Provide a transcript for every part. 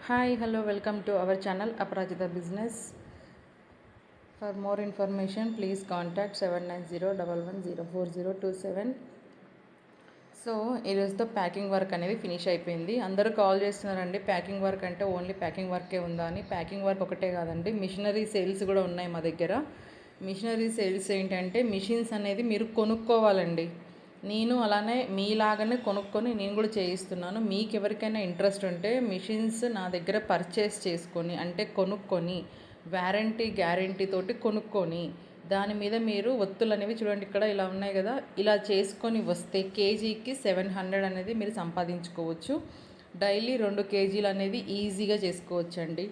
Hi, hello, welcome to our channel Aparajita Business. For more information, please contact 7901104027. So ఈరోజుతో packing work అనేది finish అయిపోయింది. అందరూ call చేస్తున్నారండి, packing work అంటే only packing వర్కే ఉందా అని. ప్యాకింగ్ వర్క్ ఒకటే కాదండి, మిషనరీ సేల్స్ కూడా ఉన్నాయి మా దగ్గర. మిషనరీ సేల్స్ ఏంటంటే మిషన్స్ అనేది మీరు కొనుక్కోవాలండి. నేను అలానే మీలాగానే కొనుక్కొని నేను కూడా చేయిస్తున్నాను. మీకు ఎవరికైనా ఇంట్రెస్ట్ ఉంటే మిషన్స్ నా దగ్గర పర్చేస్ చేసుకొని, అంటే కొనుక్కొని వ్యారంటీ గ్యారంటీ తోటి కొనుక్కొని దాని మీద మీరు ఒత్తులు అనేవి చూడండి, ఇక్కడ ఇలా ఉన్నాయి కదా, ఇలా చేసుకొని వస్తే కేజీకి 700 అనేది మీరు సంపాదించుకోవచ్చు. డైలీ 2 కేజీలు అనేది ఈజీగా చేసుకోవచ్చు అండి.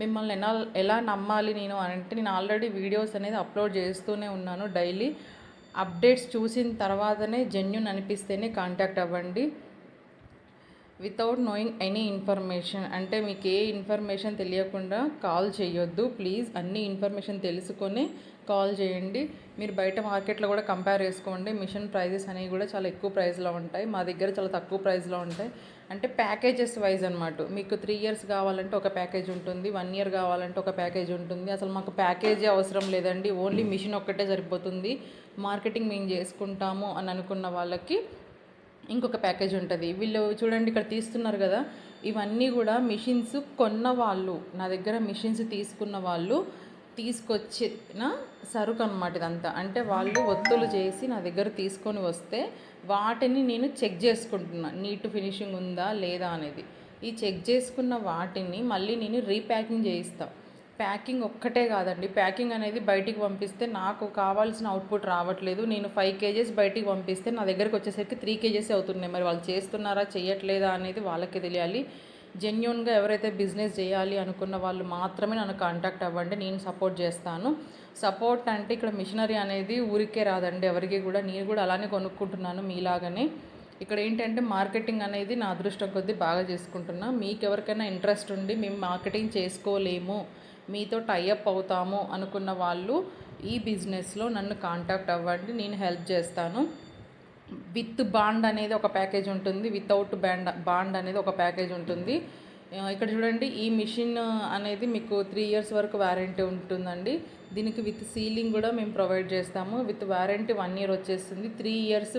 మిమ్మల్ని ఎలా నమ్మాలి నేను అంటే, నేను ఆల్రెడీ వీడియోస్ అనేది అప్లోడ్ చేస్తూనే ఉన్నాను. డైలీ అప్డేట్స్ చూసిన తర్వాతనే జెన్యూన్ అనిపిస్తేనే కాంటాక్ట్ అవ్వండి. వితౌట్ నోయింగ్ ఎనీ ఇన్ఫర్మేషన్, అంటే మీకు ఏ ఇన్ఫర్మేషన్ తెలియకుండా కాల్ చేయొద్దు ప్లీజ్. అన్ని ఇన్ఫర్మేషన్ తెలుసుకొని కాల్ చేయండి. మీరు బయట మార్కెట్లో కూడా కంపేర్ చేసుకోండి. మిషన్ ప్రైజెస్ అనేవి కూడా చాలా ఎక్కువ ప్రైస్లో ఉంటాయి, మా దగ్గర చాలా తక్కువ ప్రైస్లో ఉంటాయి. అంటే ప్యాకేజెస్ వైజ్ అనమాట. మీకు 3 years కావాలంటే ఒక ప్యాకేజ్ ఉంటుంది, 1 year కావాలంటే ఒక ప్యాకేజ్ ఉంటుంది. అసలు మాకు ప్యాకేజీ అవసరం లేదండి, ఓన్లీ మిషన్ ఒక్కటే సరిపోతుంది. మార్కెటింగ్ మేము చేసుకుంటాము అని అనుకున్న వాళ్ళకి ఇంకొక ప్యాకేజ్ ఉంటుంది. వీళ్ళు చూడండి ఇక్కడ తీస్తున్నారు కదా, ఇవన్నీ కూడా మిషన్స్ కొన్న వాళ్ళు, నా దగ్గర మిషన్స్ తీసుకున్న వాళ్ళు తీసుకొచ్చిన సరుకు అనమాట ఇదంతా. అంటే వాళ్ళు ఒత్తులు చేసి నా దగ్గర తీసుకొని వస్తే వాటిని నేను చెక్ చేసుకుంటున్నా, నీట్ ఫినిషింగ్ ఉందా లేదా అనేది. ఈ చెక్ చేసుకున్న వాటిని మళ్ళీ నేను రీప్యాకింగ్ చేయిస్తాను. ప్యాకింగ్ ఒక్కటే కాదండి, ప్యాకింగ్ అనేది బయటికి పంపిస్తే నాకు కావాల్సిన అవుట్పుట్ రావట్లేదు. నేను 5 kgs బయటికి పంపిస్తే నా దగ్గరకు వచ్చేసరికి 3 kgs అవుతున్నాయి. మరి వాళ్ళు చేస్తున్నారా చేయట్లేదా అనేది వాళ్ళకి తెలియాలి. జెన్యూన్గా ఎవరైతే బిజినెస్ చేయాలి అనుకున్న వాళ్ళు మాత్రమే నన్ను కాంటాక్ట్ అవ్వండి, నేను సపోర్ట్ చేస్తాను. సపోర్ట్ అంటే ఇక్కడ మిషనరీ అనేది ఊరికే రాదండి ఎవరికి కూడా, నేను కూడా అలానే కొనుక్కుంటున్నాను మీలాగానే. ఇక్కడ ఏంటంటే మార్కెటింగ్ అనేది నా అదృష్టం కొద్దీ బాగా చేసుకుంటున్నా. మీకు ఎవరికైనా ఇంట్రెస్ట్ ఉండి మేము మార్కెటింగ్ చేసుకోలేము, మీతో టైఅప్ అవుతాము అనుకున్న వాళ్ళు ఈ బిజినెస్లో నన్ను కాంటాక్ట్ అవ్వండి, నేను హెల్ప్ చేస్తాను. విత్ బాండ్ అనేది ఒక ప్యాకేజ్ ఉంటుంది, వితౌట్ బాండ్ అనేది ఒక ప్యాకేజ్ ఉంటుంది. ఇక్కడ చూడండి, ఈ మిషన్ అనేది మీకు 3 years వరకు వారంటీ ఉంటుందండి. దీనికి విత్ సీలింగ్ కూడా మేము ప్రొవైడ్ చేస్తాము. విత్ వారంటీ 1 year వచ్చేస్తుంది. 3 years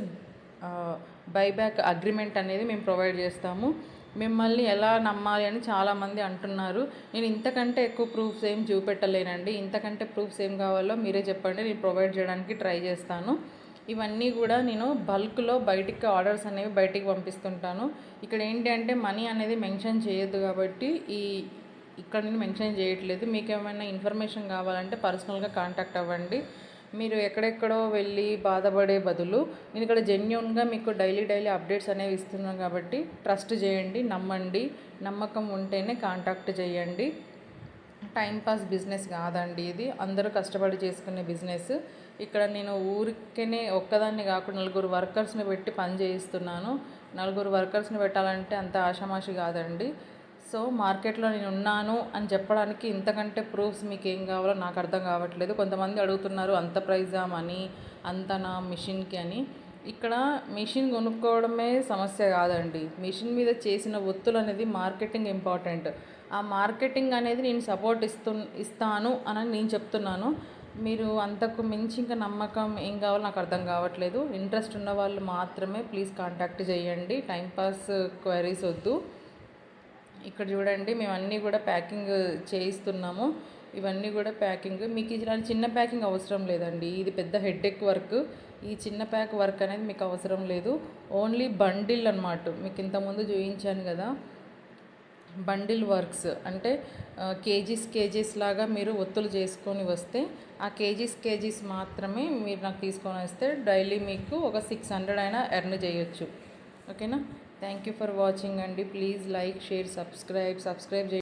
బైబ్యాక్ అగ్రిమెంట్ అనేది మేము ప్రొవైడ్ చేస్తాము. మిమ్మల్ని ఎలా నమ్మాలి అని చాలామంది అంటున్నారు. నేను ఇంతకంటే ఎక్కువ ప్రూఫ్స్ ఏం చూపెట్టలేనండి. ఇంతకంటే ప్రూఫ్స్ ఏం కావాలో మీరే చెప్పండి, నేను ప్రొవైడ్ చేయడానికి ట్రై చేస్తాను. ఇవన్నీ కూడా నేను బల్క్లో బయటికి ఆర్డర్స్ అనేవి బయటికి పంపిస్తుంటాను. ఇక్కడ ఏంటి అంటే మనీ అనేది మెన్షన్ చేయొద్దు కాబట్టి ఇక్కడ నేను మెన్షన్ చేయట్లేదు. మీకు ఏమైనా ఇన్ఫర్మేషన్ కావాలంటే పర్సనల్గా కాంటాక్ట్ అవ్వండి. మీరు ఎక్కడెక్కడో వెళ్ళి బాధపడే బదులు నేను ఇక్కడ జెన్యూన్గా మీకు డైలీ అప్డేట్స్ అనేవి ఇస్తున్నాను కాబట్టి ట్రస్ట్ చేయండి, నమ్మండి. నమ్మకం ఉంటేనే కాంటాక్ట్ చేయండి. టైంపాస్ బిజినెస్ కాదండి ఇది, అందరూ కష్టపడి చేసుకునే బిజినెస్. ఇక్కడ నేను ఊరికేనే ఒక్కదాన్ని కాకుండా 4 వర్కర్స్ని పెట్టి పని చేయిస్తున్నాను. 4 వర్కర్స్ని పెట్టాలంటే అంత ఆషామాషి కాదండి. సో మార్కెట్లో నేను ఉన్నాను అని చెప్పడానికి ఇంతకంటే ప్రూఫ్స్ మీకు ఏం కావాలో నాకు అర్థం కావట్లేదు. కొంతమంది అడుగుతున్నారు అంత ప్రైజా మనీ అంతనా మిషన్కి అని. ఇక్కడ మిషన్ కొనుక్కోవడమే సమస్య కాదండి, మిషన్ మీద చేసిన ఒత్తులు అనేది మార్కెటింగ్ ఇంపార్టెంట్. ఆ మార్కెటింగ్ అనేది నేను సపోర్ట్ ఇస్తాను అని నేను చెప్తున్నాను. మీరు అంతకు మించి ఇంకా నమ్మకం ఏం కావాలో నాకు అర్థం కావట్లేదు. ఇంట్రెస్ట్ ఉన్న వాళ్ళు మాత్రమే ప్లీజ్ కాంటాక్ట్ చేయండి, టైంపాస్ క్వైరీస్ వద్దు. ఇక్కడ చూడండి, మేము అన్నీ కూడా ప్యాకింగ్ చేయిస్తున్నాము. ఇవన్నీ కూడా ప్యాకింగ్, మీకు ఇలాంటి చిన్న ప్యాకింగ్ అవసరం లేదండి. ఇది పెద్ద హెడేక్ వర్క్. ఈ చిన్న ప్యాక్ వర్క్ అనేది మీకు అవసరం లేదు. ఓన్లీ బండిల్ అన్నమాట. మీకు ఇంతకుముందు చూపించాను కదా, బండిల్ వర్క్స్ అంటే కేజీస్ లాగా మీరు ఒత్తులు చేసుకొని వస్తే ఆ కేజీస్ మాత్రమే మీరు నాకు తీసుకొని వస్తే డైలీ మీకు ఒక 600 అయినా ఎర్న్ చేయొచ్చు. ఓకేనా? థ్యాంక్ యూ ఫర్ వాచింగ్ అండి. ప్లీజ్ లైక్, షేర్, సబ్స్క్రైబ్ చేయండి.